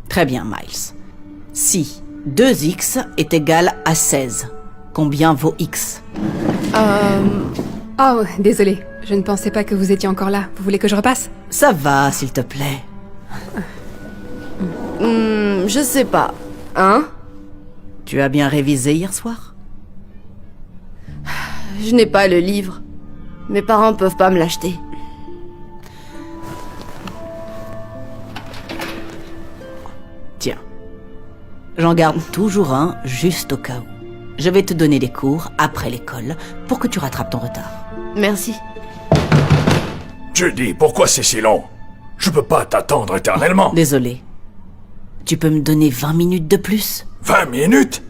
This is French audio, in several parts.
Très bien, Miles. Si 2x est égal à 16, combien vaut x? Oh, désolé. Je ne pensais pas que vous étiez encore là. Vous voulez que je repasse? Ça va, s'il te plaît. Je sais pas. Hein? Tu as bien révisé hier soir? Je n'ai pas le livre. Mes parents peuvent pas me l'acheter. Tiens. J'en garde toujours un, juste au cas où. Je vais te donner des cours après l'école pour que tu rattrapes ton retard. Merci. Judy, pourquoi c'est si long? Je peux pas t'attendre éternellement. Désolé. Tu peux me donner 20 minutes de plus? 20 minutes?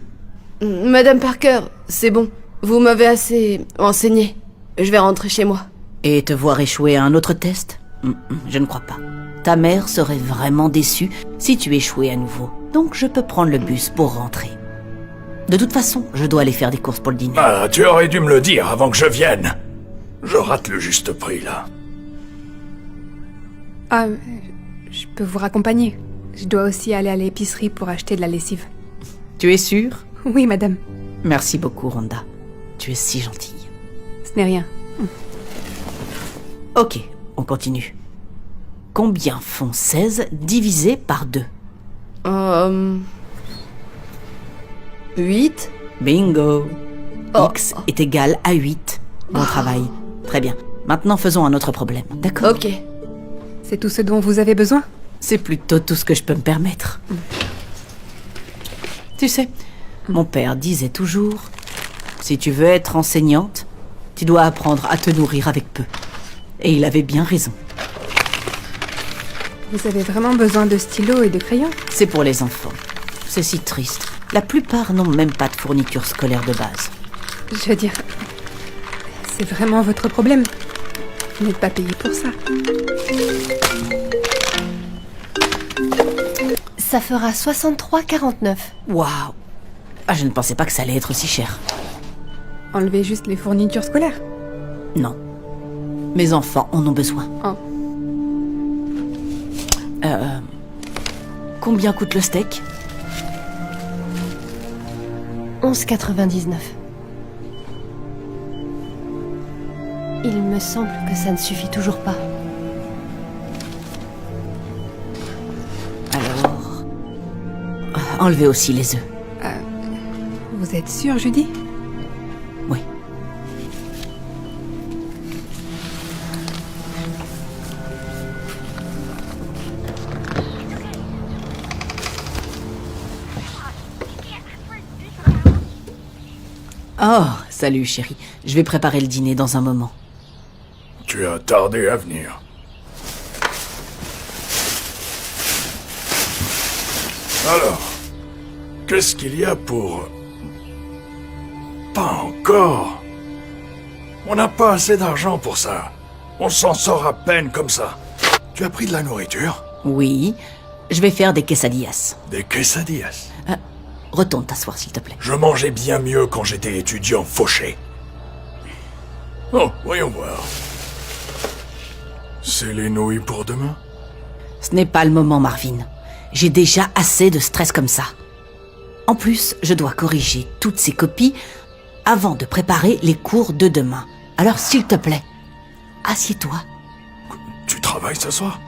Madame Parker, c'est bon. Vous m'avez assez enseigné. Je vais rentrer chez moi. Et te voir échouer à un autre test? Je ne crois pas. Ta mère serait vraiment déçue si tu échouais à nouveau. Donc je peux prendre le bus pour rentrer. De toute façon, je dois aller faire des courses pour le dîner. Ah, tu aurais dû me le dire avant que je vienne. Je rate le juste prix, là. Ah, je peux vous raccompagner. Je dois aussi aller à l'épicerie pour acheter de la lessive. Tu es sûre? Oui, madame. Merci beaucoup, Rhonda. Tu es si gentille. Ce n'est rien. Ok, on continue. Combien font 16 divisé par 2? 8? Bingo! Oh. X est égal à 8. Bon travail. Très bien. Maintenant, faisons un autre problème, d'accord? Ok. C'est tout ce dont vous avez besoin? C'est plutôt tout ce que je peux me permettre. Tu sais, mon père disait toujours, si tu veux être enseignante, tu dois apprendre à te nourrir avec peu. Et il avait bien raison. Vous avez vraiment besoin de stylos et de crayons? C'est pour les enfants. C'est si triste. La plupart n'ont même pas de fourniture scolaire de base. Je veux dire... C'est vraiment votre problème. Vous n'êtes pas payé pour ça. Ça fera 63,49. Waouh! Ah, je ne pensais pas que ça allait être si cher. Enlevez juste les fournitures scolaires. Non. Mes enfants en ont besoin. Oh. Combien coûte le steak? 11,99. Il me semble que ça ne suffit toujours pas. Alors... enlevez aussi les œufs. Vous êtes sûre, Judy? Oui. Oh, salut chérie. Je vais préparer le dîner dans un moment. Tu as tardé à venir. Alors, qu'est-ce qu'il y a pour... Pas encore. On n'a pas assez d'argent pour ça. On s'en sort à peine comme ça. Tu as pris de la nourriture? Oui, je vais faire des quesadillas. Des quesadillas. Retourne t'asseoir, s'il te plaît. Je mangeais bien mieux quand j'étais étudiant fauché. Oh, voyons voir. C'est les nouilles pour demain? Ce n'est pas le moment, Marvin. J'ai déjà assez de stress comme ça. En plus, je dois corriger toutes ces copies avant de préparer les cours de demain. Alors, s'il te plaît, assieds-toi. Tu travailles ce soir?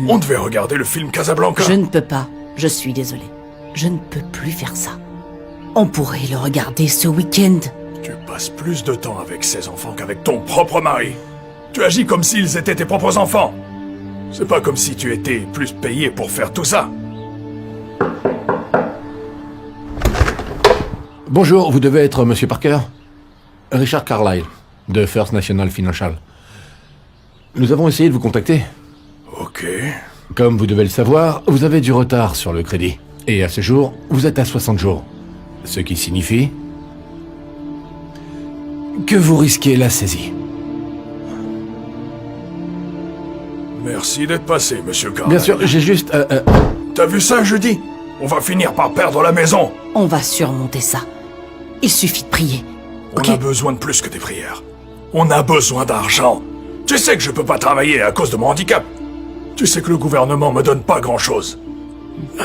On devait regarder le film Casablanca. Je ne peux pas. Je suis désolée. Je ne peux plus faire ça. On pourrait le regarder ce week-end. Tu passes plus de temps avec ces enfants qu'avec ton propre mari. Tu agis comme s'ils étaient tes propres enfants. C'est pas comme si tu étais plus payé pour faire tout ça. Bonjour, vous devez être Monsieur Parker? Richard Carlyle, de First National Financial. Nous avons essayé de vous contacter. Ok. Comme vous devez le savoir, vous avez du retard sur le crédit. Et à ce jour, vous êtes à 60 jours. Ce qui signifie... que vous risquez la saisie. Merci d'être passé, Monsieur Carlyle. Bien sûr, j'ai juste... T'as vu ça, jeudi? On va finir par perdre la maison. On va surmonter ça. Il suffit de prier. On Ok. a besoin de plus que des prières. On a besoin d'argent. Tu sais que je peux pas travailler à cause de mon handicap. Tu sais que le gouvernement me donne pas grand-chose.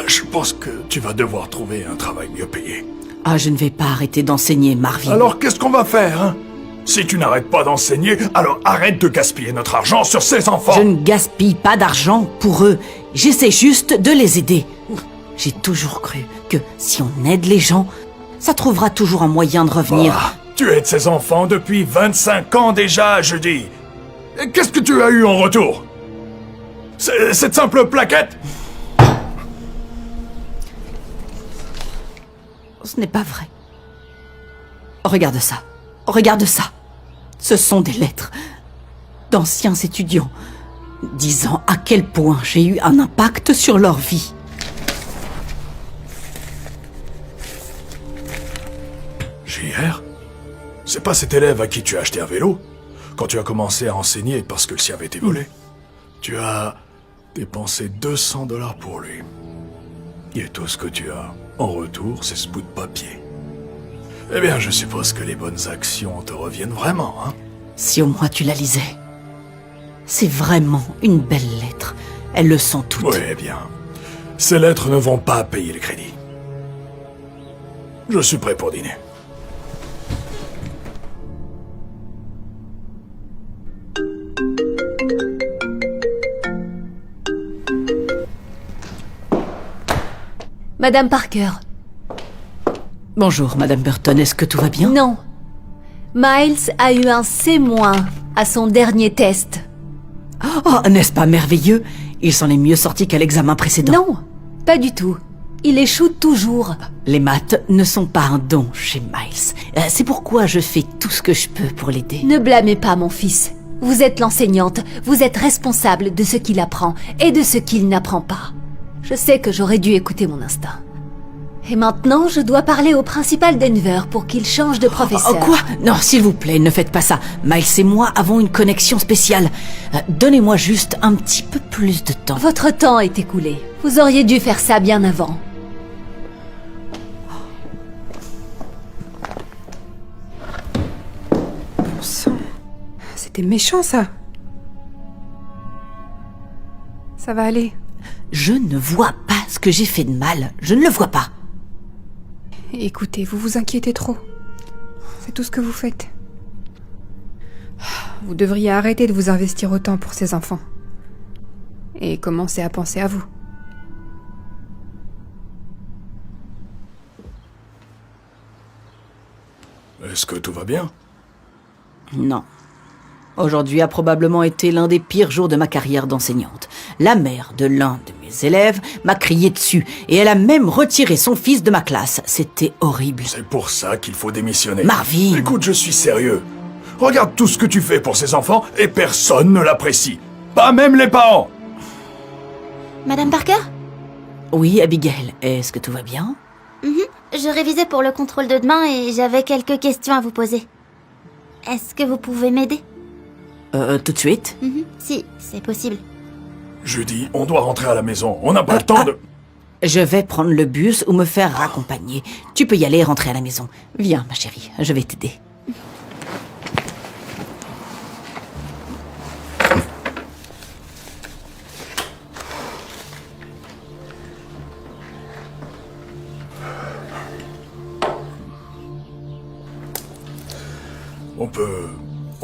Je pense que tu vas devoir trouver un travail mieux payé. Ah, je ne vais pas arrêter d'enseigner, Marvin. Alors qu'est-ce qu'on va faire, hein? Si tu n'arrêtes pas d'enseigner, alors arrête de gaspiller notre argent sur ces enfants. Je ne gaspille pas d'argent pour eux. J'essaie juste de les aider. J'ai toujours cru que si on aide les gens, ça trouvera toujours un moyen de revenir. Ah, tu aides ces enfants depuis 25 ans déjà, je dis. Et qu'est-ce que tu as eu en retour? Cette simple plaquette? Ce n'est pas vrai. Regarde ça. Regarde ça. Ce sont des lettres d'anciens étudiants disant à quel point j'ai eu un impact sur leur vie. JR? C'est pas cet élève à qui tu as acheté un vélo? Quand tu as commencé à enseigner parce que le sien avait été volé? Tu as dépensé 200 $ pour lui. Et tout ce que tu as en retour, c'est ce bout de papier. Eh bien, je suppose que les bonnes actions te reviennent vraiment, hein? Si au moins tu la lisais. C'est vraiment une belle lettre. Elles le sont toutes. Oui, eh bien. Ces lettres ne vont pas payer le crédit. Je suis prêt pour dîner. Madame Parker. Bonjour, Madame Burton, est-ce que tout va bien? Non. Miles a eu un C- à son dernier test. Oh, n'est-ce pas merveilleux? Il s'en est mieux sorti qu'à l'examen précédent. Non, pas du tout. Il échoue toujours. Les maths ne sont pas un don chez Miles. C'est pourquoi je fais tout ce que je peux pour l'aider. Ne blâmez pas mon fils. Vous êtes l'enseignante, vous êtes responsable de ce qu'il apprend et de ce qu'il n'apprend pas. Je sais que j'aurais dû écouter mon instinct. Et maintenant, je dois parler au principal Denver pour qu'il change de professeur. Oh, quoi? Non, s'il vous plaît, ne faites pas ça. Miles et moi avons une connexion spéciale. Donnez-moi juste un petit peu plus de temps. Votre temps est écoulé. Vous auriez dû faire ça bien avant. Bon sang. C'était méchant, ça. Ça va aller. Je ne vois pas ce que j'ai fait de mal. Je ne le vois pas. Écoutez, vous vous inquiétez trop. C'est tout ce que vous faites. Vous devriez arrêter de vous investir autant pour ces enfants. Et commencer à penser à vous. Est-ce que tout va bien? Non. Aujourd'hui a probablement été l'un des pires jours de ma carrière d'enseignante. La mère de l'un de mes élèves m'a crié dessus et elle a même retiré son fils de ma classe. C'était horrible. C'est pour ça qu'il faut démissionner. Marvin! Écoute, je suis sérieux. Regarde tout ce que tu fais pour ces enfants et personne ne l'apprécie. Pas même les parents. Madame Parker? Oui, Abigail, est-ce que tout va bien? Je révisais pour le contrôle de demain et j'avais quelques questions à vous poser. Est-ce que vous pouvez m'aider? Tout de suite? Si, c'est possible. Judy, on doit rentrer à la maison. On n'a pas le temps de... Je vais prendre le bus ou me faire raccompagner. Tu peux y aller et rentrer à la maison. Viens, ma chérie, je vais t'aider.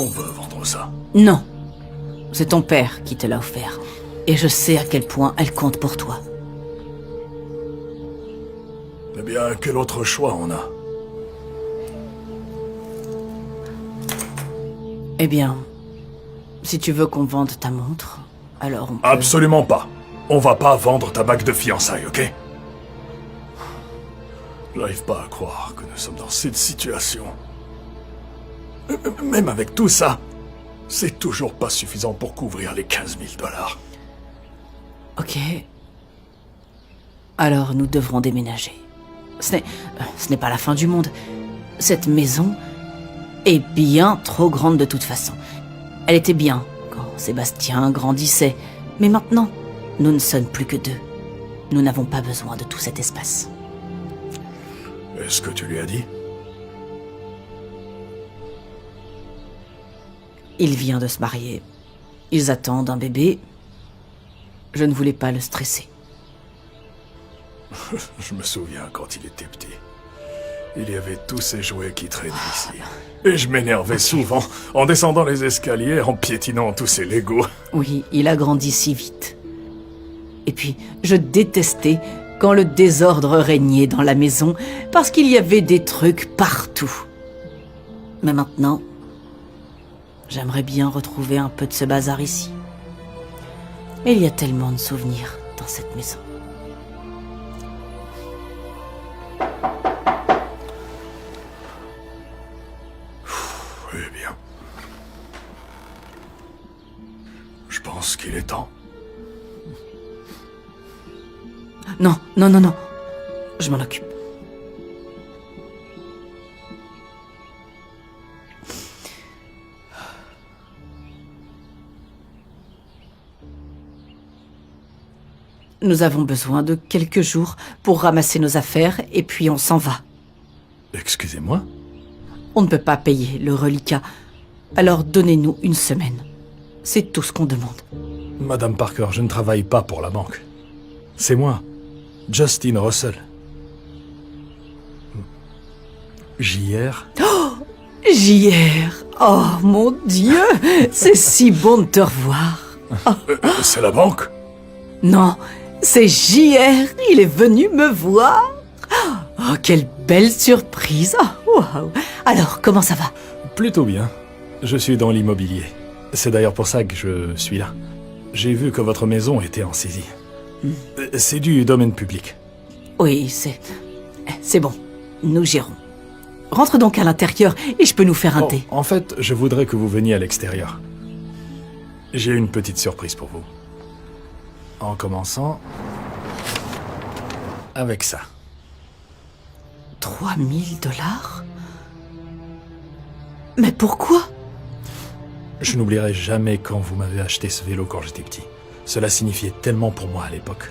On peut vendre ça. Non. C'est ton père qui te l'a offert. Et je sais à quel point elle compte pour toi. Eh bien, quel autre choix on a? Eh bien, si tu veux qu'on vende ta montre, alors on peut... Absolument pas. On va pas vendre ta bague de fiançailles, ok? J'arrive pas à croire que nous sommes dans cette situation. Même avec tout ça, c'est toujours pas suffisant pour couvrir les 15 000 $. Ok. Alors nous devrons déménager. Ce n'est pas la fin du monde. Cette maison est bien trop grande de toute façon. Elle était bien quand Sébastien grandissait. Mais maintenant, nous ne sommes plus que deux. Nous n'avons pas besoin de tout cet espace. Est-ce que tu lui as dit? Il vient de se marier. Ils attendent un bébé. Je ne voulais pas le stresser. Je me souviens quand il était petit. Il y avait tous ces jouets qui traînaient ici. Et je m'énervais souvent en descendant les escaliers, en piétinant tous ces Legos. Oui, il a grandi si vite. Et puis, je détestais quand le désordre régnait dans la maison parce qu'il y avait des trucs partout. Mais maintenant, j'aimerais bien retrouver un peu de ce bazar ici. Et il y a tellement de souvenirs dans cette maison. Eh bien. Je pense qu'il est temps. Non, non, non, non. Je m'en occupe. Nous avons besoin de quelques jours pour ramasser nos affaires et puis on s'en va. Excusez-moi? On ne peut pas payer le reliquat. Alors donnez-nous une semaine. C'est tout ce qu'on demande. Madame Parker, je ne travaille pas pour la banque. C'est moi, Justin Russell. JR. JR, oh mon Dieu, c'est si bon de te revoir. C'est la banque? Non, c'est JR, il est venu me voir. Oh, quelle belle surprise. Oh, wow. Alors, comment ça va? Plutôt bien. Je suis dans l'immobilier. C'est d'ailleurs pour ça que je suis là. J'ai vu que votre maison était en saisie. C'est du domaine public. Oui, c'est bon, nous gérons. Rentre donc à l'intérieur et je peux nous faire un thé. En fait, je voudrais que vous veniez à l'extérieur. J'ai une petite surprise pour vous. En commençant avec ça. 3000 $? Mais pourquoi? Je n'oublierai jamais quand vous m'avez acheté ce vélo quand j'étais petit. Cela signifiait tellement pour moi à l'époque.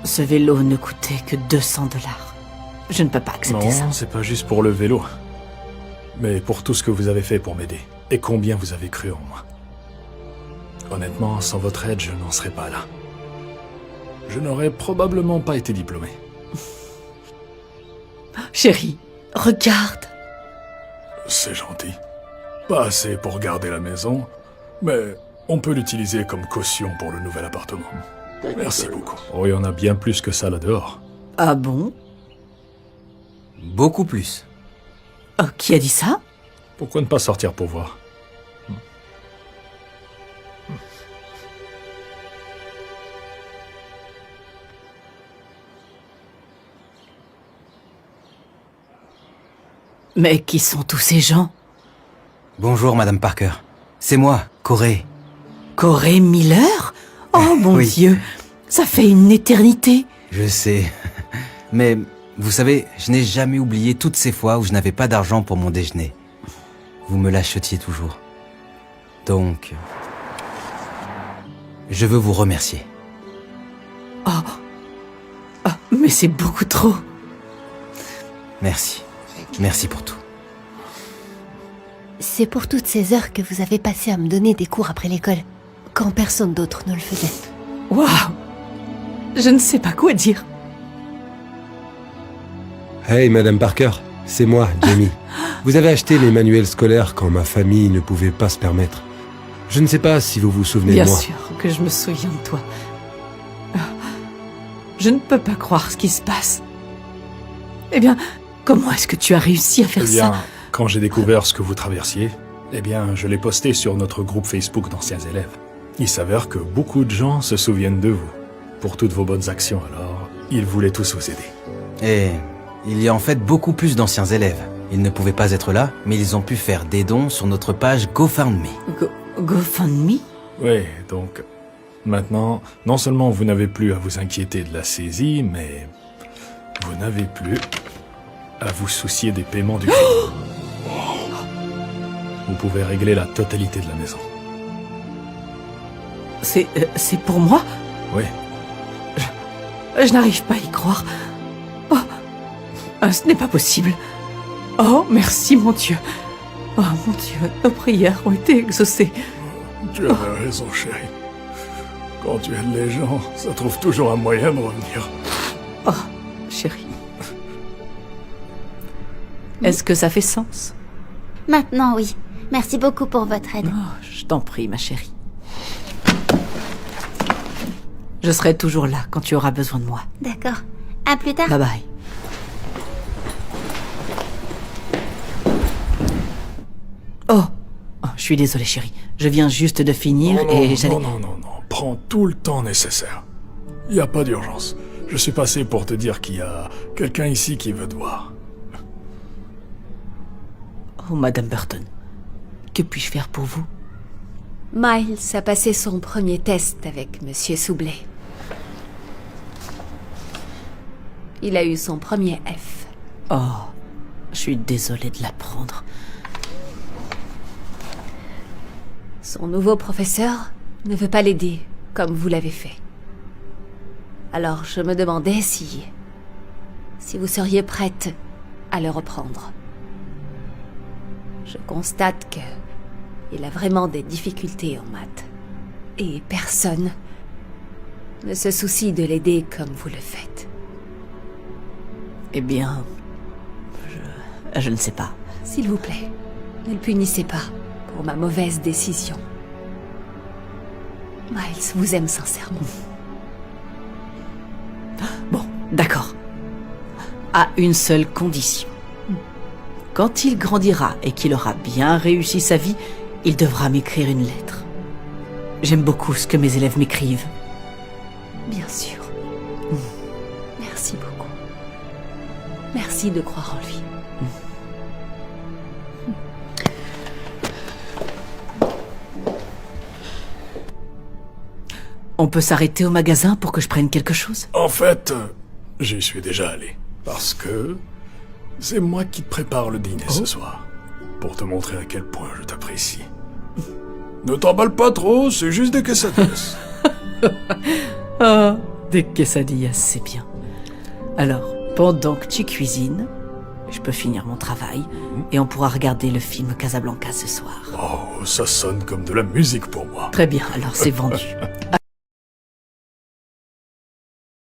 Ce vélo ne coûtait que 200 $. Je ne peux pas accepter ça. Non, c'est pas juste pour le vélo. Mais pour tout ce que vous avez fait pour m'aider. Et combien vous avez cru en moi. Honnêtement, sans votre aide, je n'en serais pas là. Je n'aurais probablement pas été diplômé. Chérie, regarde. C'est gentil. Pas assez pour garder la maison, mais on peut l'utiliser comme caution pour le nouvel appartement. Merci beaucoup. Oh, il y en a bien plus que ça là dehors. Ah bon? Beaucoup plus. Oh, qui a dit ça? Pourquoi ne pas sortir pour voir? Mais qui sont tous ces gens? Bonjour, Madame Parker. C'est moi, Corey. Corey Miller? Oh mon Oui. Dieu, ça fait une éternité. Je sais. Mais, vous savez, je n'ai jamais oublié toutes ces fois où je n'avais pas d'argent pour mon déjeuner. Vous me l'achetiez toujours. Donc, je veux vous remercier. Mais c'est beaucoup trop. Merci. Merci pour tout. C'est pour toutes ces heures que vous avez passé à me donner des cours après l'école, quand personne d'autre ne le faisait. Waouh! Je ne sais pas quoi dire. Hey, Madame Parker, c'est moi, Jamie. Vous avez acheté les manuels scolaires quand ma famille ne pouvait pas se permettre. Je ne sais pas si vous vous souvenez Bien de moi. sûr que je me souviens de toi. Je ne peux pas croire ce qui se passe. Eh bien, comment est-ce que tu as réussi à faire Eh bien, ça? quand j'ai découvert ce que vous traversiez, eh bien, je l'ai posté sur notre groupe Facebook d'anciens élèves. Il s'avère que beaucoup de gens se souviennent de vous, pour toutes vos bonnes actions, alors ils voulaient tous vous aider. Et il y a en fait beaucoup plus d'anciens élèves. Ils ne pouvaient pas être là, mais ils ont pu faire des dons sur notre page GoFundMe. GoFundMe? Oui, donc, maintenant, non seulement vous n'avez plus à vous inquiéter de la saisie, mais vous n'avez plus à vous soucier des paiements du crédit. Vous pouvez régler la totalité de la maison. C'est pour moi? Oui, Je n'arrive pas à y croire. Oh, ce n'est pas possible. Oh, merci mon Dieu. Oh mon Dieu, nos prières ont été exaucées. tu avais raison, chérie. Quand tu aides les gens, ça trouve toujours un moyen de revenir. Oh, chérie. Est-ce que ça fait sens? Maintenant, oui. Merci beaucoup pour votre aide. Oh, je t'en prie, ma chérie. Je serai toujours là quand tu auras besoin de moi. D'accord. À plus tard. Bye bye. Oh, je suis désolée, chérie. Je viens juste de finir et j'allais... non. Prends tout le temps nécessaire. Il n'y a pas d'urgence. Je suis passé pour te dire qu'il y a quelqu'un ici qui veut te voir. Oh, Madame Burton, que puis-je faire pour vous? Miles a passé son premier test avec Monsieur Soublet. Il a eu son premier F. Oh, je suis désolée de l'apprendre. Son nouveau professeur ne veut pas l'aider comme vous l'avez fait. Alors je me demandais si vous seriez prête à le reprendre. Je constate que il a vraiment des difficultés en maths. Et personne ne se soucie de l'aider comme vous le faites. Eh bien, je ne sais pas. S'il vous plaît, ne le punissez pas pour ma mauvaise décision. Miles vous aime sincèrement. Bon, d'accord. À une seule condition. Quand il grandira et qu'il aura bien réussi sa vie, il devra m'écrire une lettre. J'aime beaucoup ce que mes élèves m'écrivent. Bien sûr. Merci beaucoup. Merci de croire en lui. On peut s'arrêter au magasin pour que je prenne quelque chose? En fait, j'y suis déjà allé. Parce que c'est moi qui te prépare le dîner ce soir. Pour te montrer à quel point je t'apprécie. Ne t'emballe pas trop, c'est juste des quesadillas. Oh, des quesadillas, c'est bien. Alors, pendant que tu cuisines, je peux finir mon travail et on pourra regarder le film Casablanca ce soir. Oh, ça sonne comme de la musique pour moi. Très bien, alors c'est vendu.